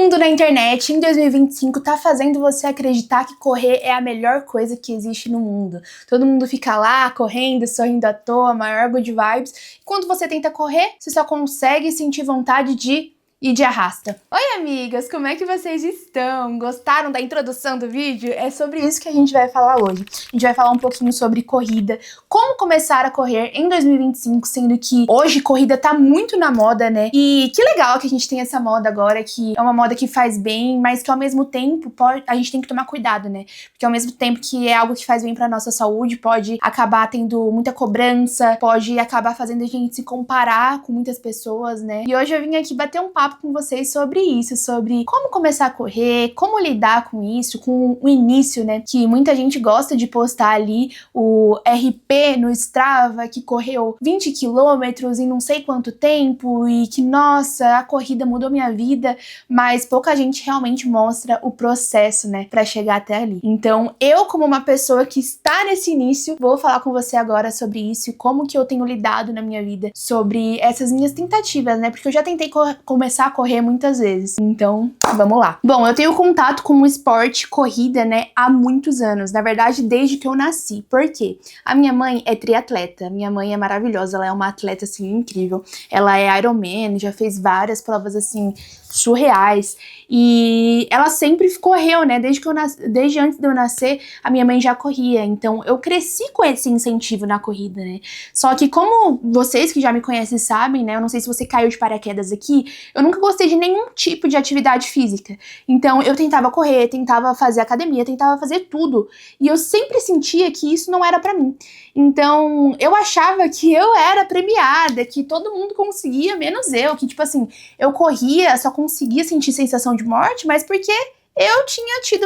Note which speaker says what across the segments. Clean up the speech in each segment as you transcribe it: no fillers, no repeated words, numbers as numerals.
Speaker 1: mundo na internet em 2025 tá fazendo você acreditar que correr é a melhor coisa que existe no mundo. Todo mundo fica lá correndo, sorrindo à toa, maior good vibes. E quando você tenta correr, você só consegue sentir vontade de ir de arrasta. Oi, amigas, como é que vocês estão? Gostaram da introdução do vídeo? É sobre isso que a gente vai falar hoje. A gente vai falar um pouquinho sobre corrida, como começar a correr em 2025, sendo que hoje corrida tá muito na moda, né? E que legal que a gente tem essa moda agora, que é uma moda que faz bem, mas que ao mesmo tempo a gente tem que tomar cuidado, né? Porque ao mesmo tempo que é algo que faz bem pra nossa saúde, pode acabar tendo muita cobrança, pode acabar fazendo a gente se comparar com muitas pessoas, né? E hoje eu vim aqui bater um papo com vocês sobre isso, sobre como começar a correr, como lidar com isso, com o início, né? Que muita gente gosta de postar ali o RP no Strava, que correu 20 quilômetros em não sei quanto tempo e que, nossa, a corrida mudou minha vida, mas pouca gente realmente mostra o processo, né? Pra chegar até ali. Então, eu, como uma pessoa que está nesse início, vou falar com você agora sobre isso e como que eu tenho lidado na minha vida, sobre essas minhas tentativas, né? Porque eu já tentei começar a correr muitas vezes. Então, vamos lá. Bom, eu tenho contato com o esporte corrida, né, há muitos anos. Na verdade, desde que eu nasci. Por quê? A minha mãe é triatleta. Minha mãe é maravilhosa. Ela é uma atleta, assim, incrível. Ela é Ironman, já fez várias provas, assim, surreais. E ela sempre correu, né? Desde antes de eu nascer, a minha mãe já corria. Então, eu cresci com esse incentivo na corrida, né? Só que como vocês que já me conhecem sabem, né? Eu não sei se você caiu de paraquedas aqui, eu nunca gostei de nenhum tipo de atividade física. Então, eu tentava correr, tentava fazer academia, tentava fazer tudo. E eu sempre sentia que isso não era pra mim. Então, eu achava que eu era premiada, que todo mundo conseguia, menos eu. Que, tipo assim, eu corria, só conseguia sentir sensação de morte, mas porque eu tinha tido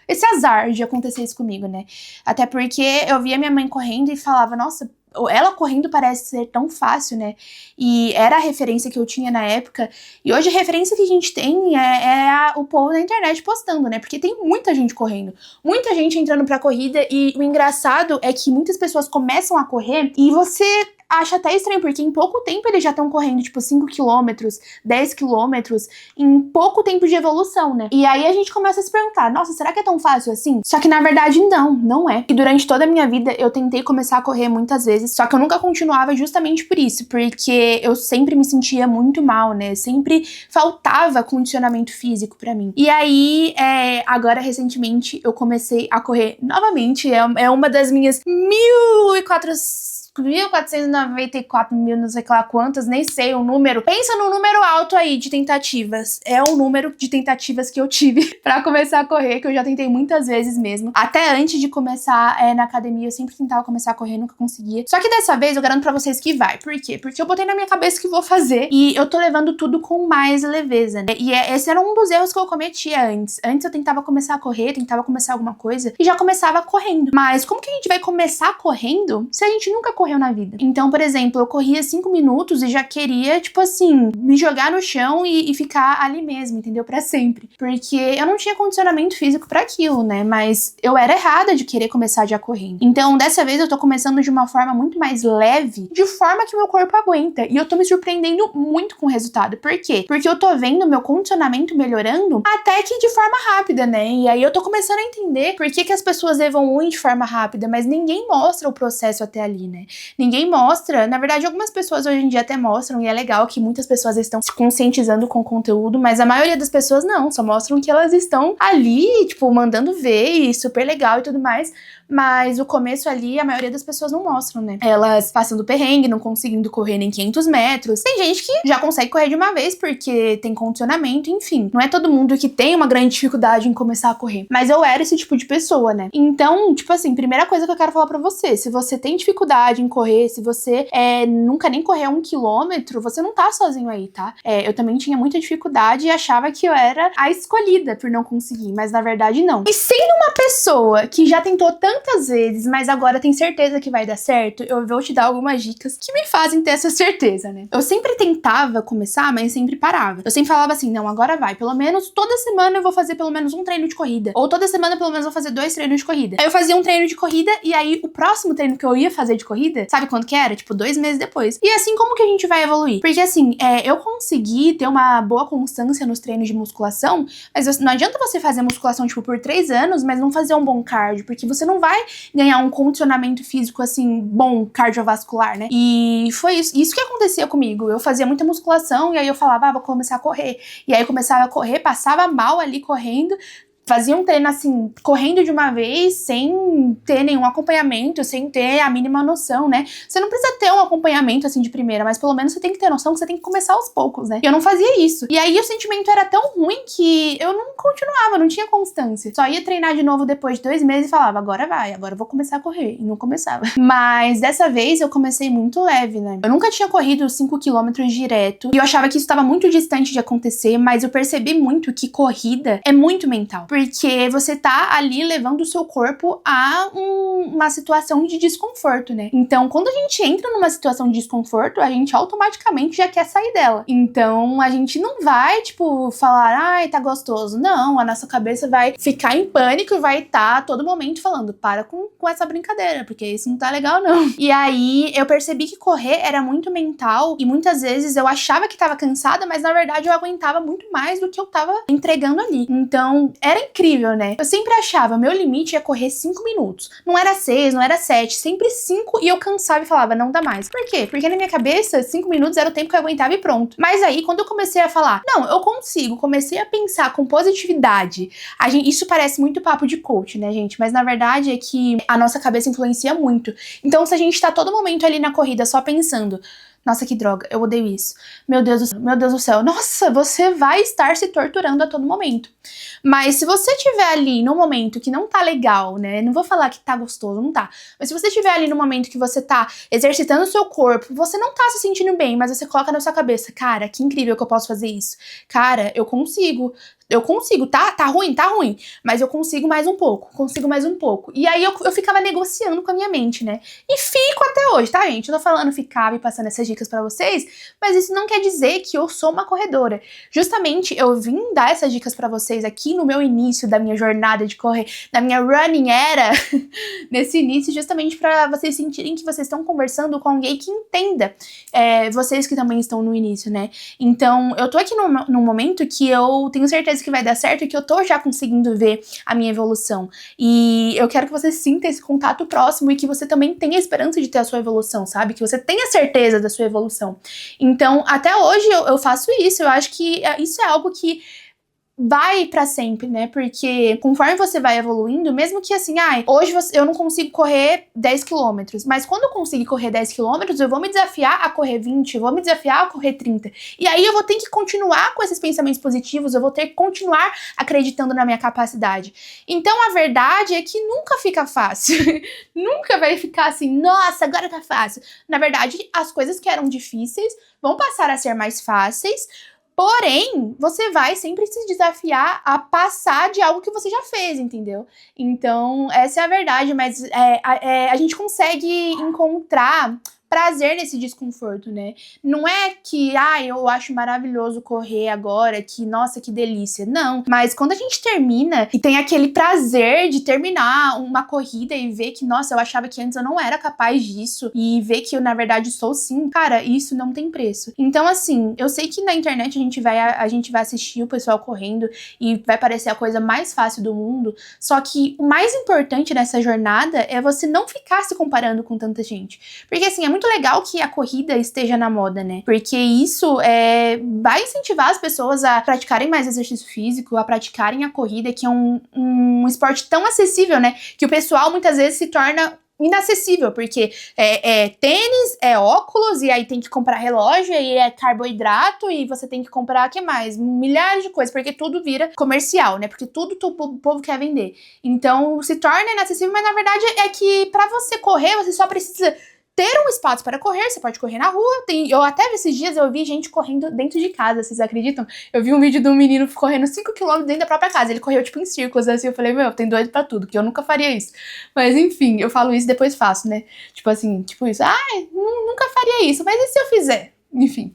Speaker 1: esse azar de acontecer isso comigo, né? Até porque eu via minha mãe correndo e falava, nossa, ela correndo parece ser tão fácil, né? E era a referência que eu tinha na época. E hoje a referência que a gente tem é o povo na internet postando, né? Porque tem muita gente correndo. Muita gente entrando pra corrida. E o engraçado é que muitas pessoas começam a correr e você acha até estranho, porque em pouco tempo eles já estão correndo, tipo, 5 quilômetros, 10 quilômetros, em pouco tempo de evolução, né? E aí a gente começa a se perguntar, nossa, será que é tão fácil assim? Só que na verdade não é. E durante toda a minha vida eu tentei começar a correr muitas vezes, só que eu nunca continuava justamente por isso, porque eu sempre me sentia muito mal, né? Sempre faltava condicionamento físico pra mim. E aí, agora recentemente eu comecei a correr novamente, é uma das minhas 1.494 mil, não sei lá quantas, nem sei o número. Pensa no número alto aí de tentativas. É o número de tentativas que eu tive pra começar a correr, que eu já tentei muitas vezes mesmo. Até antes de começar na academia, eu sempre tentava começar a correr, nunca conseguia. Só que dessa vez eu garanto pra vocês que vai. Por quê? Porque eu botei na minha cabeça que vou fazer e eu tô levando tudo com mais leveza, né? E esse era um dos erros que eu cometia antes. Antes eu tentava começar a correr, tentava começar alguma coisa e já começava correndo. Mas como que a gente vai começar correndo se a gente nunca correu na vida? Então, por exemplo, eu corria 5 minutos e já queria, tipo assim, me jogar no chão e ficar ali mesmo, entendeu? Pra sempre. Porque eu não tinha condicionamento físico pra aquilo, né? Mas eu era errada de querer começar já correndo. Então, dessa vez eu tô começando de uma forma muito mais leve, de forma que meu corpo aguenta. E eu tô me surpreendendo muito com o resultado. Por quê? Porque eu tô vendo meu condicionamento melhorando até que de forma rápida, né? E aí eu tô começando a entender por que as pessoas evoluem de forma rápida, mas ninguém mostra o processo até ali, né? Ninguém mostra, na verdade algumas pessoas hoje em dia até mostram, e é legal que muitas pessoas estão se conscientizando com o conteúdo, mas a maioria das pessoas não, só mostram que elas estão ali, tipo, mandando ver, e super legal e tudo mais, mas o começo ali, a maioria das pessoas não mostram, né? Elas passando perrengue, não conseguindo correr nem 500 metros. Tem gente que já consegue correr de uma vez porque tem condicionamento, enfim. Não é todo mundo que tem uma grande dificuldade em começar a correr. Mas eu era esse tipo de pessoa, né? Então, tipo assim, primeira coisa que eu quero falar pra você, se você tem dificuldade em correr, se você nunca nem correu 1 quilômetro, você não tá sozinho aí, tá? Eu também tinha muita dificuldade e achava que eu era a escolhida por não conseguir, mas na verdade não. E sendo uma pessoa que já tentou tanto tantas vezes, mas agora tem certeza que vai dar certo, eu vou te dar algumas dicas que me fazem ter essa certeza, né? Eu sempre tentava começar, mas sempre parava. Eu sempre falava assim, não, agora vai. Pelo menos toda semana eu vou fazer pelo menos um treino de corrida. Ou toda semana pelo menos eu vou fazer 2 treinos de corrida. Aí eu fazia um treino de corrida e aí o próximo treino que eu ia fazer de corrida, sabe quando que era? Tipo, 2 meses depois. E assim, como que a gente vai evoluir? Porque assim, eu consegui ter uma boa constância nos treinos de musculação, mas não adianta você fazer musculação, tipo, por 3 anos, mas não fazer um bom cardio, porque você não vai ganhar um condicionamento físico, assim, bom, cardiovascular, né? E foi isso que acontecia comigo. Eu fazia muita musculação e aí eu falava, vou começar a correr. E aí eu começava a correr, passava mal ali correndo, fazia um treino assim, correndo de uma vez, sem ter nenhum acompanhamento, sem ter a mínima noção, né? Você não precisa ter um acompanhamento assim de primeira, mas pelo menos você tem que ter noção que você tem que começar aos poucos, né? E eu não fazia isso. E aí o sentimento era tão ruim que eu não continuava, não tinha constância. Só ia treinar de novo depois de 2 meses e falava, agora vai, agora eu vou começar a correr. E não começava. Mas dessa vez eu comecei muito leve, né? Eu nunca tinha corrido 5 quilômetros direto e eu achava que isso estava muito distante de acontecer, mas eu percebi muito que corrida é muito mental. Porque você tá ali levando o seu corpo a uma situação de desconforto, né? Então, quando a gente entra numa situação de desconforto, a gente automaticamente já quer sair dela. Então, a gente não vai, tipo, falar, ai, tá gostoso. Não, a nossa cabeça vai ficar em pânico e vai estar a todo momento falando, para com essa brincadeira, porque isso não tá legal, não. E aí, eu percebi que correr era muito mental e muitas vezes eu achava que tava cansada, mas na verdade eu aguentava muito mais do que eu tava entregando ali. Então, era incrível, né? Eu sempre achava, meu limite ia correr 5 minutos. Não era 6, não era 7, sempre 5 e eu cansava e falava, não dá mais. Por quê? Porque na minha cabeça, 5 minutos era o tempo que eu aguentava e pronto. Mas aí, quando eu comecei a falar, não, eu consigo, comecei a pensar com positividade. Isso parece muito papo de coach, né, gente? Mas na verdade é que a nossa cabeça influencia muito. Então, se a gente tá todo momento ali na corrida só pensando, nossa, que droga, eu odeio isso. Meu Deus do céu. Nossa, você vai estar se torturando a todo momento. Mas se você estiver ali num momento que não tá legal, né? Não vou falar que tá gostoso, não tá. Mas se você estiver ali no momento que você tá exercitando o seu corpo, você não tá se sentindo bem, mas você coloca na sua cabeça, cara, que incrível que eu posso fazer isso. Cara, eu consigo, tá ruim, mas eu consigo mais um pouco. E aí eu ficava negociando com a minha mente, né? E fico até hoje, tá, gente? Eu tô falando ficar e passando essas dicas pra vocês, mas isso não quer dizer que eu sou uma corredora. Justamente, eu vim dar essas dicas pra vocês aqui no meu início da minha jornada de correr, da minha running era, nesse início, justamente pra vocês sentirem que vocês estão conversando com alguém que entenda vocês que também estão no início, né? Então, eu tô aqui num momento que eu tenho certeza que vai dar certo e que eu tô já conseguindo ver a minha evolução. E eu quero que você sinta esse contato próximo e que você também tenha esperança de ter a sua evolução, sabe? Que você tenha certeza da sua evolução. Então, até hoje eu faço isso. Eu acho que isso é algo que vai pra sempre, né? Porque conforme você vai evoluindo, mesmo que assim, hoje eu não consigo correr 10 quilômetros, mas quando eu conseguir correr 10 quilômetros, eu vou me desafiar a correr 20, eu vou me desafiar a correr 30. E aí eu vou ter que continuar com esses pensamentos positivos, eu vou ter que continuar acreditando na minha capacidade. Então a verdade é que nunca fica fácil. Nunca vai ficar assim, nossa, agora tá fácil. Na verdade, as coisas que eram difíceis vão passar a ser mais fáceis. Porém, você vai sempre se desafiar a passar de algo que você já fez, entendeu? Então, essa é a verdade, mas a gente consegue encontrar prazer nesse desconforto, né? Não é que, eu acho maravilhoso correr agora, que, nossa, que delícia. Não, mas quando a gente termina e tem aquele prazer de terminar uma corrida e ver que, nossa, eu achava que antes eu não era capaz disso e ver que eu, na verdade, sou sim, cara, isso não tem preço. Então, assim, eu sei que na internet a gente vai assistir o pessoal correndo e vai parecer a coisa mais fácil do mundo, só que o mais importante nessa jornada é você não ficar se comparando com tanta gente. Porque, assim, é muito legal que a corrida esteja na moda, né? Porque isso vai incentivar as pessoas a praticarem mais exercício físico, a praticarem a corrida, que é um esporte tão acessível, né? Que o pessoal muitas vezes se torna inacessível, porque tênis, óculos, e aí tem que comprar relógio, e é carboidrato, e você tem que comprar, o que mais? Milhares de coisas, porque tudo vira comercial, né? Porque tudo o povo quer vender. Então, se torna inacessível, mas na verdade é que pra você correr, você só precisa ter um espaço para correr, você pode correr na rua. Eu até esses dias eu vi gente correndo dentro de casa, vocês acreditam? Eu vi um vídeo de um menino correndo 5 km dentro da própria casa. Ele correu tipo em círculos, assim, eu falei, meu, tem doido pra tudo, que eu nunca faria isso. Mas enfim, eu falo isso e depois faço, né? Tipo assim, tipo isso. Ai, nunca faria isso, mas e se eu fizer? Enfim,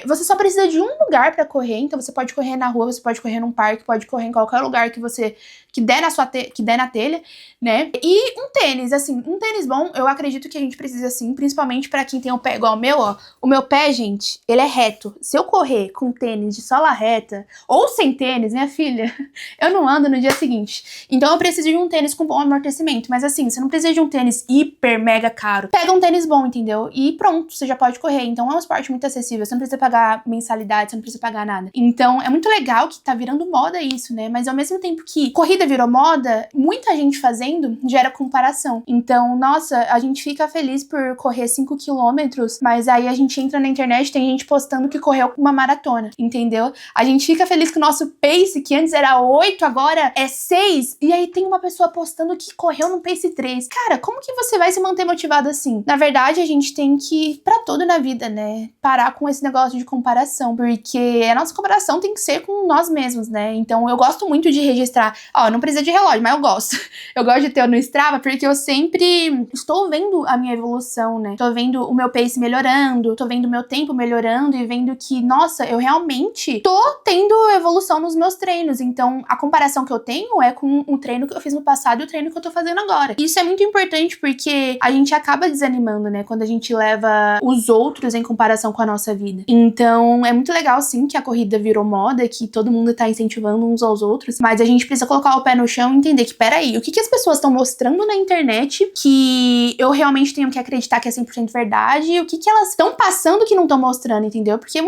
Speaker 1: você só precisa de um lugar pra correr, então você pode correr na rua, você pode correr num parque, pode correr em qualquer lugar que der na telha, né? E um tênis, assim, um tênis bom, eu acredito que a gente precisa sim, principalmente pra quem tem um pé igual o meu, ó. O meu pé, gente, ele é reto. Se eu correr com tênis de sola reta ou sem tênis, minha filha, eu não ando no dia seguinte. Então eu preciso de um tênis com bom amortecimento, mas assim, você não precisa de um tênis hiper mega caro. Pega um tênis bom, entendeu? E pronto, você já pode correr. Então é um esporte muito acessível, você não precisa pagar mensalidade, você não precisa pagar nada. Então é muito legal que tá virando moda isso, né? Mas ao mesmo tempo que corrida virou moda, muita gente fazendo gera comparação. Então, nossa, a gente fica feliz por correr 5 quilômetros, mas aí a gente entra na internet, tem gente postando que correu uma maratona, entendeu? A gente fica feliz que o nosso pace, que antes era 8, agora é 6, e aí tem uma pessoa postando que correu no pace 3. Cara, como que você vai se manter motivado assim? Na verdade, a gente tem que, pra tudo na vida, né, parar com esse negócio de comparação, porque a nossa comparação tem que ser com nós mesmos, né? Então eu gosto muito de registrar, ó, não precisa de relógio, mas eu gosto. Eu gosto de ter no Strava porque eu sempre estou vendo a minha evolução, né? Tô vendo o meu pace melhorando, tô vendo o meu tempo melhorando e vendo que, nossa, eu realmente tô tendo evolução nos meus treinos. Então a comparação que eu tenho é com o treino que eu fiz no passado e o treino que eu tô fazendo agora. Isso é muito importante porque a gente acaba desanimando, né? Quando a gente leva os outros em comparação com a nossa vida. Então, é muito legal, sim, que a corrida virou moda, que todo mundo tá incentivando uns aos outros, mas a gente precisa colocar o pé no chão e entender que, peraí, o que as pessoas estão mostrando na internet que eu realmente tenho que acreditar que é 100% verdade e o que elas estão passando que não estão mostrando, entendeu? Porque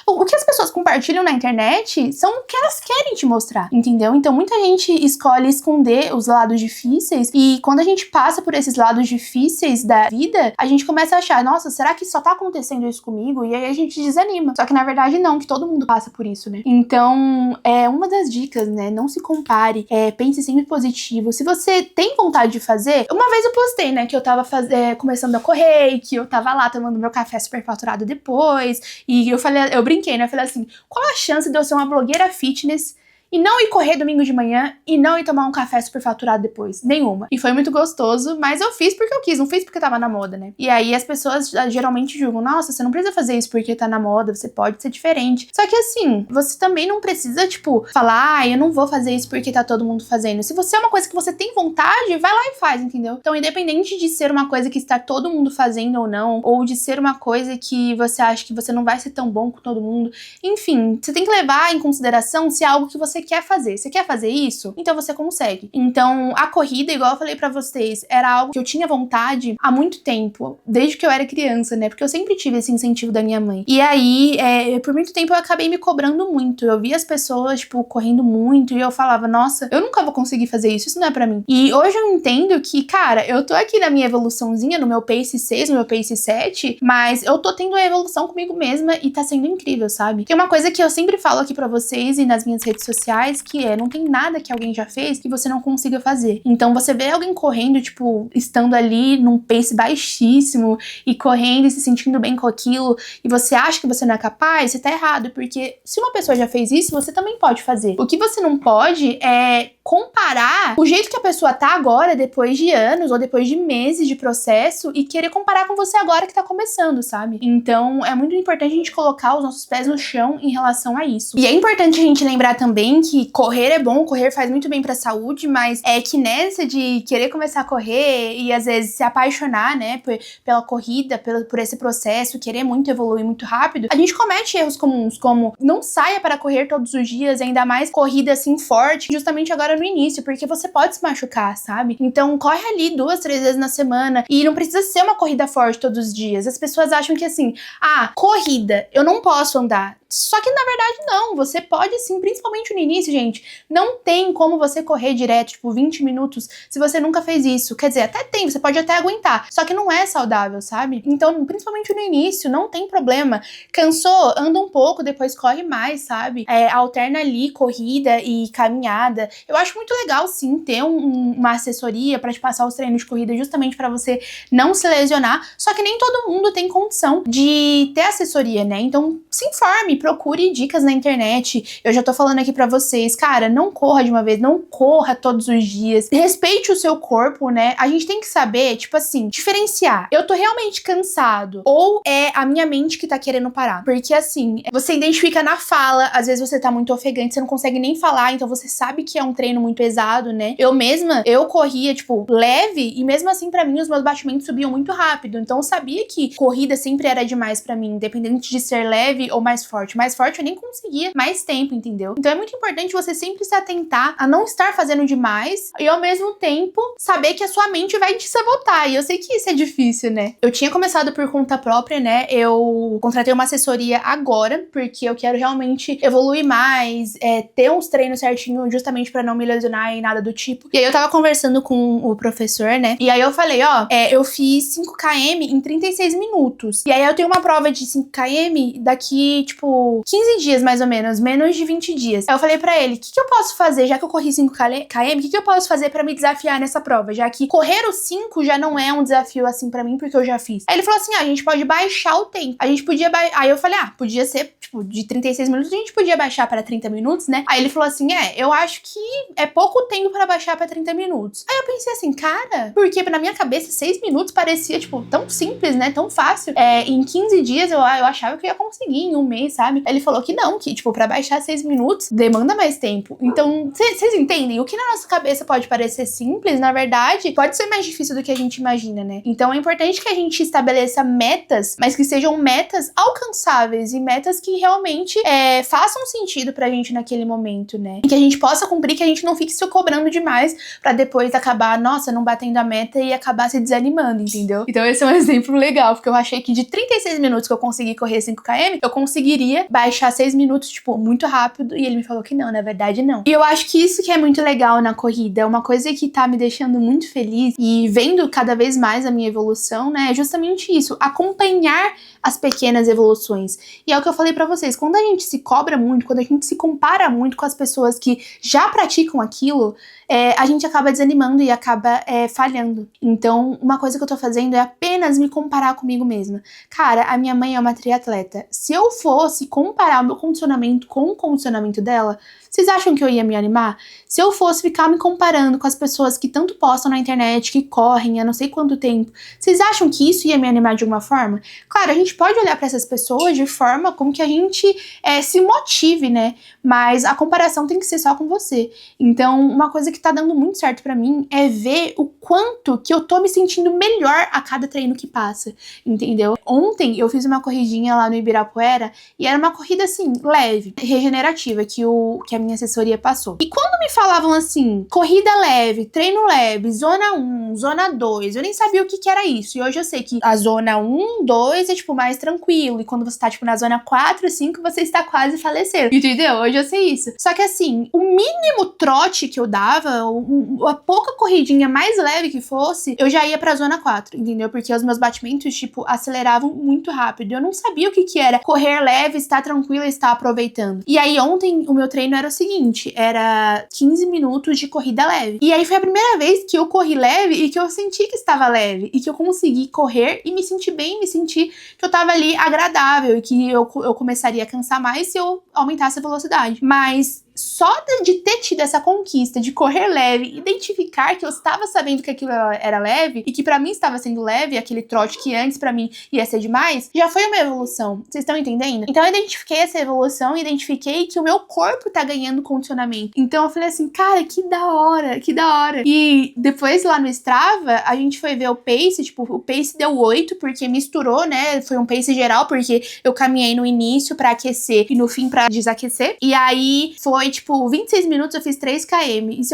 Speaker 1: o que as pessoas compartilham na internet são o que elas querem te mostrar, entendeu? Então, muita gente escolhe esconder os lados difíceis e quando a gente passa por esses lados difíceis da vida, a gente começa a achar, nossa, será que só tá acontecendo isso comigo? E aí a gente desanima. Só que na verdade não, que todo mundo passa por isso, né? Então, é uma das dicas, né? Não se compare, pense sempre positivo. Se você tem vontade de fazer, uma vez eu postei, né, que eu tava começando a correr, e que eu tava lá tomando meu café superfaturado depois, e eu brinquei, né? Eu falei assim, qual a chance de eu ser uma blogueira fitness e não ir correr domingo de manhã e não ir tomar um café superfaturado depois? Nenhuma. E foi muito gostoso, mas eu fiz porque eu quis, não fiz porque tava na moda, né? E aí as pessoas geralmente julgam, nossa, você não precisa fazer isso porque tá na moda, você pode ser diferente. Só que assim, você também não precisa, tipo, falar, eu não vou fazer isso porque tá todo mundo fazendo. Se você é uma coisa que você tem vontade, vai lá e faz, entendeu? Então, independente de ser uma coisa que está todo mundo fazendo ou não, ou de ser uma coisa que você acha que você não vai ser tão bom com todo mundo, enfim, você tem que levar em consideração se é algo que você quer fazer. Você quer fazer isso? Então você consegue. Então, a corrida, igual eu falei pra vocês, era algo que eu tinha vontade há muito tempo, desde que eu era criança, né? Porque eu sempre tive esse incentivo da minha mãe. E aí, por muito tempo eu acabei me cobrando muito. Eu via as pessoas, tipo, correndo muito e eu falava, nossa, eu nunca vou conseguir fazer isso não é pra mim. E hoje eu entendo que, cara, eu tô aqui na minha evoluçãozinha, no meu pace 6, no meu pace 7, mas eu tô tendo a evolução comigo mesma e tá sendo incrível, sabe? Tem uma coisa que eu sempre falo aqui pra vocês e nas minhas redes sociais, que não tem nada que alguém já fez que você não consiga fazer. Então você vê alguém correndo, tipo, estando ali num pace baixíssimo e correndo e se sentindo bem com aquilo e você acha que você não é capaz, você tá errado, porque se uma pessoa já fez isso, você também pode fazer. O que você não pode é comparar o jeito que a pessoa tá agora, depois de anos ou depois de meses de processo, e querer comparar com você agora que tá começando, sabe? Então é muito importante a gente colocar os nossos pés no chão em relação a isso. E é importante a gente lembrar também que correr é bom, correr faz muito bem pra saúde, mas é que nessa de querer começar a correr e às vezes se apaixonar, né, pela corrida, por esse processo, querer muito evoluir muito rápido, a gente comete erros comuns, como não saia para correr todos os dias, ainda mais corrida assim forte, justamente agora no início, porque você pode se machucar, sabe? Então corre ali 2, 3 vezes na semana e não precisa ser uma corrida forte todos os dias. As pessoas acham que assim, corrida, eu não posso andar. Só que na verdade não, você pode sim, principalmente no início, gente. Não tem como você correr direto, tipo, 20 minutos, se você nunca fez isso. Quer dizer, até tem, você pode até aguentar, só que não é saudável, sabe? Então, principalmente no início, não tem problema. Cansou, anda um pouco, depois corre mais, sabe? Alterna ali corrida e caminhada. Eu acho muito legal, sim, ter uma assessoria pra te passar os treinos de corrida justamente pra você não se lesionar, só que nem todo mundo tem condição de ter assessoria, né? Então, se informe, procure dicas na internet. Eu já tô falando aqui pra vocês, cara, não corra de uma vez, não corra todos os dias. Respeite o seu corpo, né? A gente tem que saber, tipo assim, diferenciar. Eu tô realmente cansado ou é a minha mente que tá querendo parar? Porque assim, você identifica na fala, às vezes você tá muito ofegante, você não consegue nem falar, então você sabe que é um treino muito pesado, né? Eu corria, tipo, leve e mesmo assim pra mim os meus batimentos subiam muito rápido. Então eu sabia que corrida sempre era demais pra mim, independente de ser leve ou mais forte. Mais forte eu nem conseguia mais tempo, entendeu? Então é muito importante você sempre se atentar a não estar fazendo demais e ao mesmo tempo saber que a sua mente vai te sabotar. E eu sei que isso é difícil, né? Eu tinha começado por conta própria, né? Eu contratei uma assessoria agora, porque eu quero realmente evoluir mais, ter uns treinos certinho, justamente pra não me lesionar e nada do tipo. E aí eu tava conversando com o professor, né? E aí eu falei, ó, eu fiz 5 km em 36 minutos. E aí eu tenho uma prova de 5 km daqui, tipo, 15 dias mais ou menos, menos de 20 dias. Aí eu falei pra ele, o que eu posso fazer, já que eu corri 5 km, o que eu posso fazer pra me desafiar nessa prova? Já que correr os 5 já não é um desafio assim pra mim, porque eu já fiz. Aí ele falou assim, a gente pode baixar o tempo. A gente podia Aí eu falei, podia ser, tipo, de 36 minutos, a gente podia baixar pra 30 minutos, né? Aí ele falou assim, eu acho que é pouco tempo pra baixar pra 30 minutos. Aí eu pensei assim, cara, porque na minha cabeça 6 minutos parecia, tipo, tão simples, né? Tão fácil. Em 15 dias eu achava que eu ia conseguir em um mês, sabe? Aí ele falou que não, que, tipo, pra baixar 6 minutos demanda mais tempo. Então, vocês entendem? O que na nossa cabeça pode parecer simples, na verdade, pode ser mais difícil do que a gente imagina, né? Então é importante que a gente estabeleça metas, mas que sejam metas alcançáveis e metas que realmente façam sentido pra gente naquele momento, né? E que a gente possa cumprir, que a gente não fique se cobrando demais pra depois acabar, nossa, não batendo a meta e acabar se desanimando, entendeu? Então esse é um exemplo legal, porque eu achei que de 36 minutos que eu consegui correr 5 km, eu conseguiria baixar 6 minutos, tipo, muito rápido, e ele me falou que não, na verdade não. E eu acho que isso que é muito legal na corrida, uma coisa que tá me deixando muito feliz e vendo cada vez mais a minha evolução, né, é justamente isso, acompanhar as pequenas evoluções. E é o que eu falei pra vocês, quando a gente se cobra muito, quando a gente se compara muito com as pessoas que já praticam aquilo, a gente acaba desanimando e acaba falhando. Então, uma coisa que eu tô fazendo é apenas me comparar comigo mesma. Cara, a minha mãe é uma triatleta. Se eu fosse comparar o meu condicionamento com o condicionamento dela, vocês acham que eu ia me animar? Se eu fosse ficar me comparando com as pessoas que tanto postam na internet, que correm há não sei quanto tempo, vocês acham que isso ia me animar de alguma forma? Claro, a gente pode olhar pra essas pessoas de forma como que a gente se motive, né? Mas a comparação tem que ser só com você. Então, uma coisa que tá dando muito certo pra mim é ver o quanto que eu tô me sentindo melhor a cada treino que passa, entendeu? Ontem eu fiz uma corridinha lá no Ibirapuera e era uma corrida assim, leve, regenerativa, que a minha assessoria passou. E quando me falavam assim, corrida leve, treino leve, zona 1, zona 2, eu nem sabia o que era isso. E hoje eu sei que a zona 1, 2 é tipo mais tranquilo, e quando você tá tipo na zona 4, 5, você está quase falecendo, entendeu? Hoje eu sei isso. Só que assim, o mínimo trote que eu dava, a pouca corridinha mais leve que fosse, eu já ia pra zona 4, entendeu? Porque os meus batimentos, tipo, aceleravam muito rápido. Eu não sabia o que era correr leve, estar tranquila e estar aproveitando. E aí ontem o meu treino era o seguinte, era 15 minutos de corrida leve. E aí foi a primeira vez que eu corri leve e que eu senti que estava leve e que eu consegui correr e me sentir bem, me sentir que eu tava ali agradável e que eu começaria a cansar mais se eu aumentasse a velocidade. Mas só de ter tido essa conquista de correr leve, identificar que eu estava sabendo que aquilo era leve e que pra mim estava sendo leve, aquele trote que antes pra mim ia ser demais, já foi uma evolução. Vocês estão entendendo? Então eu identifiquei essa evolução e identifiquei que o meu corpo tá ganhando condicionamento. Então eu falei assim, cara, que da hora, que da hora. E depois lá no Strava, a gente foi ver o pace, tipo, o pace deu 8, porque misturou, né? Foi um pace geral, porque eu caminhei no início pra aquecer e no fim pra desaquecer. E aí foi foi, tipo, 26 minutos eu fiz 3 km. E se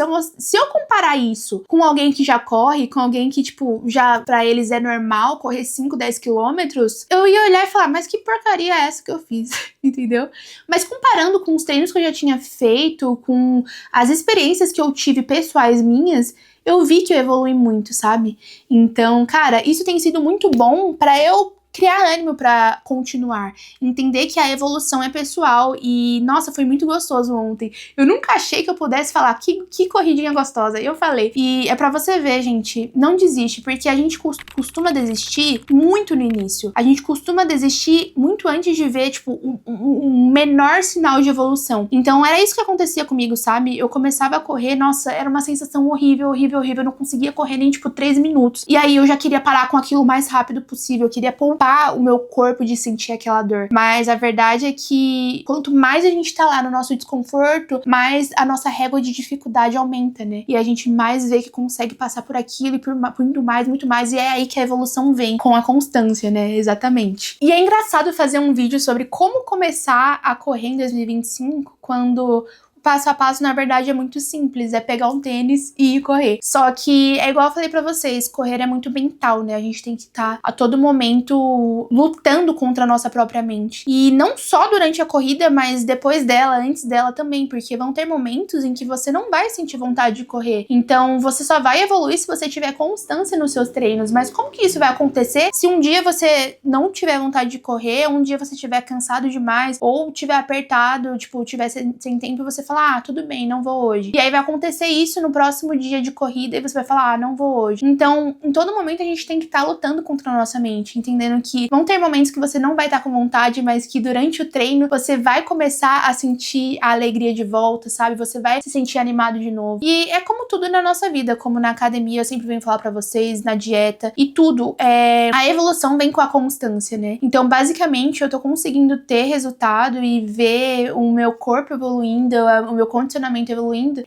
Speaker 1: eu comparar isso com alguém que já corre, com alguém que, tipo, já pra eles é normal correr 5, 10 quilômetros, eu ia olhar e falar, mas que porcaria é essa que eu fiz? Entendeu? Mas comparando com os treinos que eu já tinha feito, com as experiências que eu tive pessoais minhas, eu vi que eu evolui muito, sabe? Então, cara, isso tem sido muito bom pra eu criar ânimo pra continuar, entender que a evolução é pessoal e, nossa, foi muito gostoso ontem. Eu nunca achei que eu pudesse falar que corridinha gostosa, eu falei. E é pra você ver, gente, não desiste, porque a gente costuma desistir muito no início. A gente costuma desistir muito antes de ver, tipo, um menor sinal de evolução. Então, era isso que acontecia comigo, sabe? Eu começava a correr, nossa, era uma sensação horrível, horrível, horrível. Eu não conseguia correr nem, tipo, 3 minutos. E aí, eu já queria parar com aquilo o mais rápido possível. Eu queria poupar o meu corpo de sentir aquela dor. Mas a verdade é que quanto mais a gente tá lá no nosso desconforto, mais a nossa régua de dificuldade aumenta, né? E a gente mais vê que consegue passar por aquilo e por muito mais. E é aí que a evolução vem, com a constância, né? Exatamente. E é engraçado fazer um vídeo sobre como começar a correr em 2025, quando passo a passo, na verdade, é muito simples. É pegar um tênis e ir correr. Só que, é igual eu falei pra vocês, correr é muito mental, né? A gente tem que estar a todo momento lutando contra a nossa própria mente. E não só durante a corrida, mas depois dela, antes dela também. Porque vão ter momentos em que você não vai sentir vontade de correr. Então, você só vai evoluir se você tiver constância nos seus treinos. Mas como que isso vai acontecer se um dia você não tiver vontade de correr, um dia você estiver cansado demais, ou tiver apertado, tipo, tiver sem tempo e você falar, ah, tudo bem, não vou hoje. E aí vai acontecer isso no próximo dia de corrida e você vai falar, ah, não vou hoje. Então, em todo momento a gente tem que estar lutando contra a nossa mente, entendendo que vão ter momentos que você não vai estar com vontade, mas que durante o treino você vai começar a sentir a alegria de volta, sabe? Você vai se sentir animado de novo. E é como tudo na nossa vida, como na academia, eu sempre venho falar pra vocês, na dieta e tudo. A evolução vem com a constância, né? Então, basicamente, eu tô conseguindo ter resultado e ver o meu corpo evoluindo, o meu condicionamento evoluindo,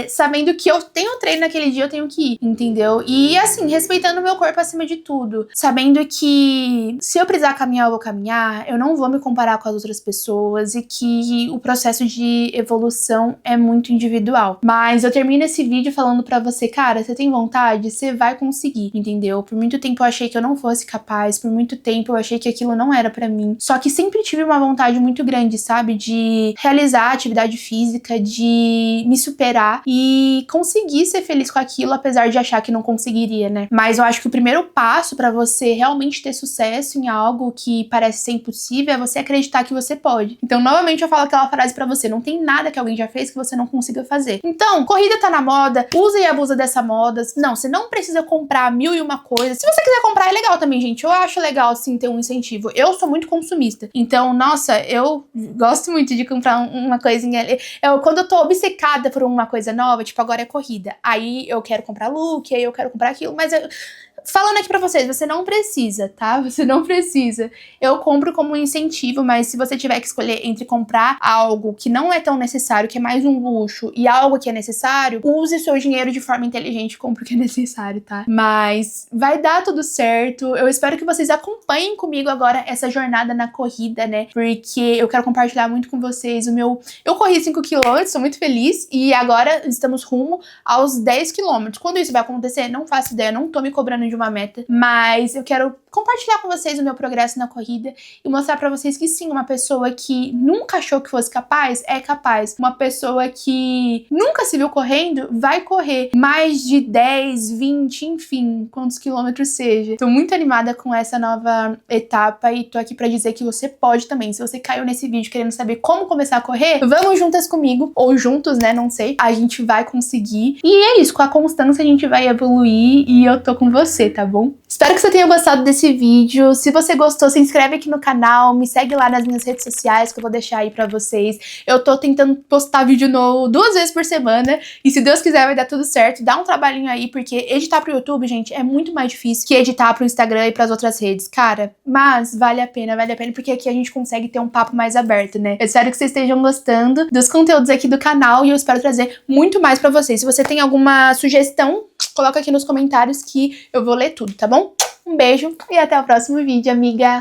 Speaker 1: sabendo que eu tenho treino naquele dia, eu tenho que ir, entendeu? E assim, respeitando o meu corpo acima de tudo, sabendo que se eu precisar caminhar, eu vou caminhar, eu não vou me comparar com as outras pessoas e que o processo de evolução é muito individual. Mas eu termino esse vídeo falando pra você, cara, você tem vontade? Você vai conseguir, entendeu? Por muito tempo eu achei que eu não fosse capaz, por muito tempo eu achei que aquilo não era pra mim, só que sempre tive uma vontade muito grande, sabe? De realizar atividade física, de me superar e conseguir ser feliz com aquilo, apesar de achar que não conseguiria, né? Mas eu acho que o primeiro passo pra você realmente ter sucesso em algo que parece ser impossível é você acreditar que você pode. Então, novamente, eu falo aquela frase pra você, não tem nada que alguém já fez que você não consiga fazer. Então, corrida tá na moda, usa e abusa dessa moda. Não, você não precisa comprar 1001 coisas. Se você quiser comprar, é legal também, gente. Eu acho legal, assim, ter um incentivo. Eu sou muito consumista. Então, nossa, eu gosto muito de comprar uma coisinha ali. Quando eu tô obcecada por uma coisa nova, tipo, agora é corrida. Aí eu quero comprar look, aí eu quero comprar aquilo, mas falando aqui pra vocês, você não precisa, tá? Você não precisa. Eu compro como um incentivo, mas se você tiver que escolher entre comprar algo que não é tão necessário, que é mais um luxo, e algo que é necessário, use seu dinheiro de forma inteligente, compre o que é necessário, tá? Mas vai dar tudo certo. Eu espero que vocês acompanhem comigo agora essa jornada na corrida, né? Porque eu quero compartilhar muito com vocês Eu corri 5 km, sou muito feliz, e agora estamos rumo aos 10 km. Quando isso vai acontecer, não faço ideia, não tô me cobrando de uma meta, mas eu quero compartilhar com vocês o meu progresso na corrida e mostrar pra vocês que sim, uma pessoa que nunca achou que fosse capaz, é capaz. Uma pessoa que nunca se viu correndo, vai correr mais de 10, 20, enfim, quantos quilômetros seja. Tô muito animada com essa nova etapa e tô aqui pra dizer que você pode também. Se você caiu nesse vídeo querendo saber como começar a correr, vamos juntas comigo, ou juntos, né, não sei. A gente vai conseguir. E é isso, com a constância a gente vai evoluir e eu tô com você, tá bom? Espero que você tenha gostado desse vídeo. Se você gostou, se inscreve aqui no canal, me segue lá nas minhas redes sociais que eu vou deixar aí pra vocês. Eu tô tentando postar vídeo novo 2 vezes por semana e se Deus quiser vai dar tudo certo. Dá um trabalhinho aí, porque editar pro YouTube, gente, é muito mais difícil que editar pro Instagram e pras outras redes, cara. Mas vale a pena, porque aqui a gente consegue ter um papo mais aberto, né? Eu espero que vocês estejam gostando dos conteúdos aqui do canal e eu espero trazer muito mais pra vocês. Se você tem alguma sugestão, coloca aqui nos comentários que eu vou ler tudo, tá bom? Um beijo e até o próximo vídeo, amiga!